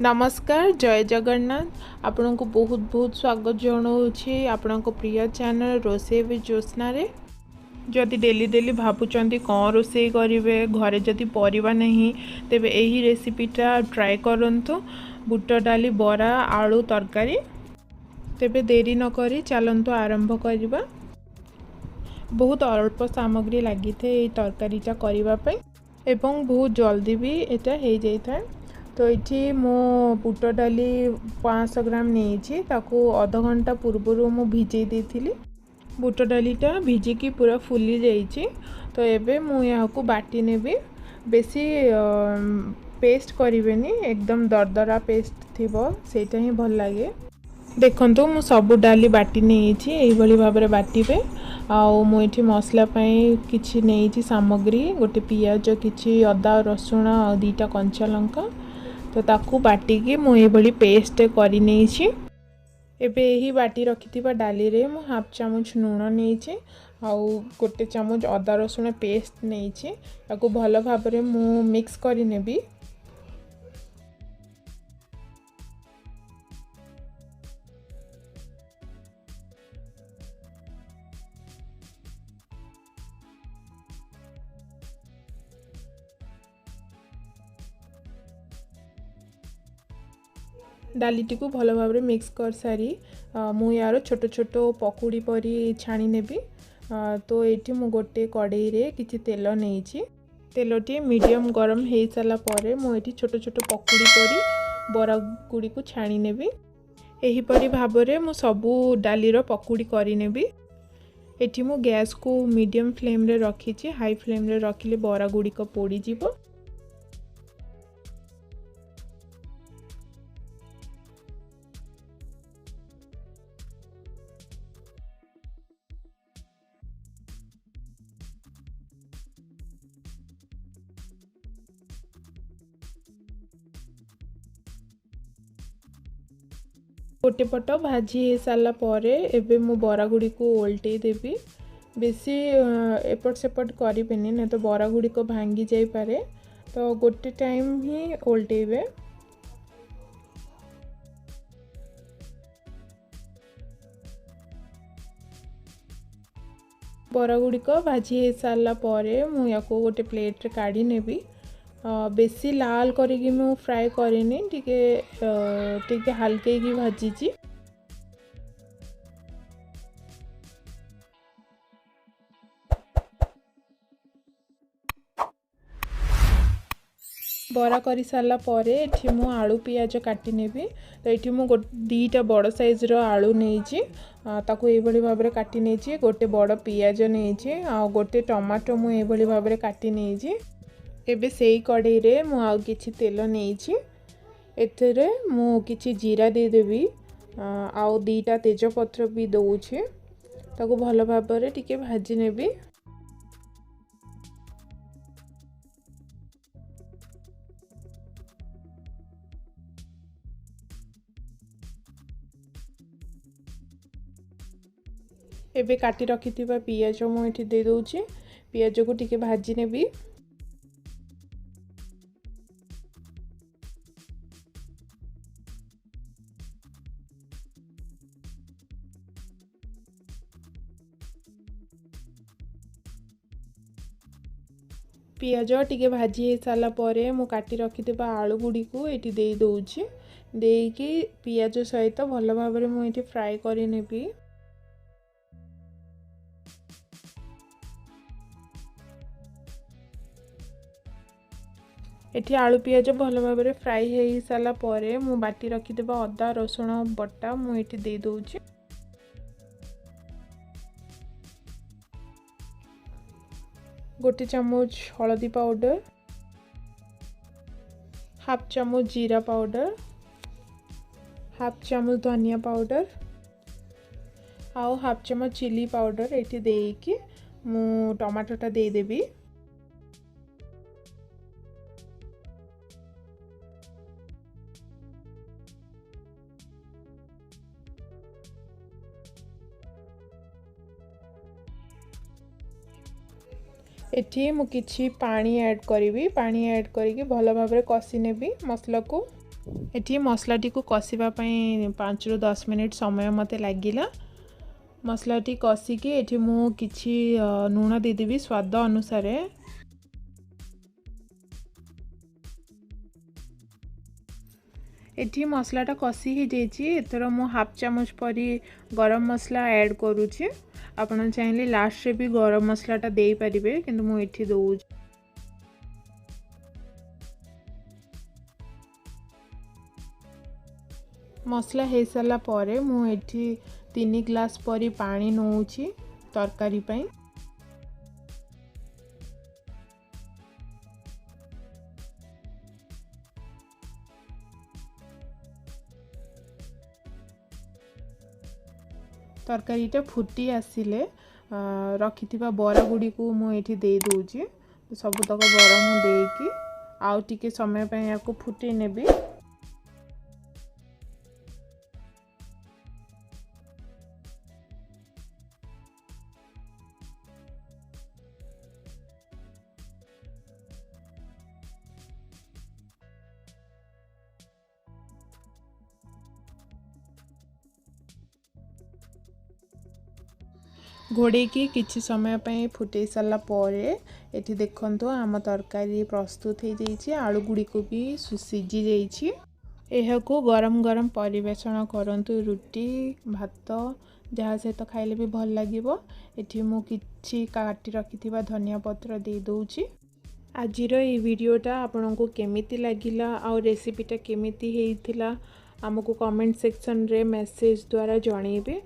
नमस्कार जय जगन्नाथ आपण को बहुत बहुत स्वागत जनाऊँगी आपण प्रिय चैनल रोसे भी ज्योत्सना रे। जदि डेली डेली भावुंट कौन रोसे करेंगे घरे जदि परिवा नहीं तेबे यही रेसिपीटा ट्राए करंतु बुट डाली बरा आलू तरकारी। तेबे देरी न करी चलंतु आरंभ करवा। बहुत अल्प सामग्री लगी थे ये तरकारीटा करने एवं बहुत जल्दी भी एटा हो जाए। तो ये मो बुट डाली 500 ग्राम नहीं ताकू अध घंटा पूर्व मु भिजे देथिली। बुट डालीटा भिजिकी पूरा फुली जाइए। तो एबे मु यहाँ बाटी नेबी। बेसी पेस्ट करेनि एकदम दरदरा पेस्ट थिबो सेटा ही भल लगे। देखंतु मु सब डाली बाटी नहीं भाव में बाटे। आउ मुझे मसला किछि नहीं सामग्री गोटे पियाज किछि अदा रसुण और 2टा कंचा लंका तो ताकू बाटिकी मुझे पेस्ट कर नहीं। एबे यही बाटी रखि डाली रे मु हाफ चामच लूण नहीं आउ गोटे चामच अदा रसुण पेस्ट नहीं ताकू भल भाव में मु मिक्स कर नेबी। डालीटी को भल भाव में मिक्स कर सारी मु यार छोट छोट पकुड़ी परी छाणी नेबी। तो ये मु गोटे कड़ई रे किछि तेल नहीं। तेलटी मीडियम गरम हो सारा पर मुझे छोट छोट पकुड़ी परी बरा गुड़ी को छाणी नेबी। एहीपरी भाव में मु सबू डालीर पकुड़ी करी नेबी। एठी मु गैस को मीडियम फ्लेम रे रखी। हाई फ्लेम रे रखिले बरा गुड़िक पोड़ी जीवो। गोटे पट भाजी हो सारा पर एबे मु बरा गुड़ी को ओल्टे देवी। बेसी एपट सेपट करेनि ना तो बरा गुड़ी को भांगी जाई पारे। तो गोटे टाइम ही ओल्टेबे। बरा गुड़ी को भाजी हो सारा पर मु या को गोटे प्लेट रे काढ़ी नेबी। बेसी लाल करिकी मु फ्राए करेनि टिके हल्के की भाजी। बरा करी सारा पर एठी मु आलू पियाज काटी नेबी। तो ये मु 2टा बड़ साइज रो आलू नहीं ताकू ये भाव में काटी नहीं। गोटे बड़ पियाज नहीं आ गोटे टमाटो मु ये भाव में काटी नहीं। एबे सेई कढ़ई रे मु आउ किछि तेल नहीं एथरे मु किछि जीरा दे देबी। आउ 2टा तेजपत्र भी दउछि ताकू भल भाव में टिके भाजी नेबी। एबे काटी रखिथिबा पियाज मु एठी दे दउछि। पियाज को टिके भाजी नेबी। पियाज टिके भाजी हो सारा पर मु काटी रखिथिबा आलू गुड़ी को एठी दे दउछि। देकी पियाज सहित भल भाव में मुझे फ्राए कर नेबी। एठी आलू पियाज भल भाव में फ्राए हो सारा पर मु बाटी रखिथिबा अदा रसुण बटा मु एठी दे दउछि। गोटे चामच हल्दी पाउडर, हाफ चामच जीरा पाउडर, हाफ चामच धनिया पाउडर आउ हाफ चामच चिली पाउडर एठी देकी मु टमाटोटा दे देबी। एठी मु किछि पानी ऐड करी। पानी ऐड करी भल भाव में कषि नेबी मसला को। एठी मसलाटी को कषिबा पई 5 रु 10 मिनिट समय मते लागिला। मसलाटी कषिकी एठी मु किछि लूण देदेवी स्वाद अनुसार। एठी मसलाटा कषि हो जाइए। एथर मु हाफ चामच परी गरम मसला ऐड करूची। आपण चाहिले लास्ट रे भी गरम मसलाटा देई परिबे, किंतु मु एठी दउची। मसला हो सारा पर मु एठी 3 ग्लास परी पानी नौची तरकारी पई। तरकारीटा फुटी आसिले रखिथिबा बरा गुडी को मु एठी दे दोची। सबतक बरा मु देकी आउ टिके समय पई याको फुटी नेबी। घोड़े की किछि समय पे फुटे सारा पर एठी देखंतु आम तरकारी प्रस्तुत हो जाइए। आलू गुड़ी को भी सीझी जाइए। यह को गरम गरम परिवेषण करंतु रुटी भात जहाँ सहित तो खाइले भी भल लागिबो। एठी मु किछि काटी रखिथिबा धनिया पत्र दे दोची। आजिर ये वीडियोटा आपनको केमिति लागिला आ रेसिपीटा केमिति हेइथिला हमको कमेंट सेक्शन रे मेसेज द्वारा जणेबे।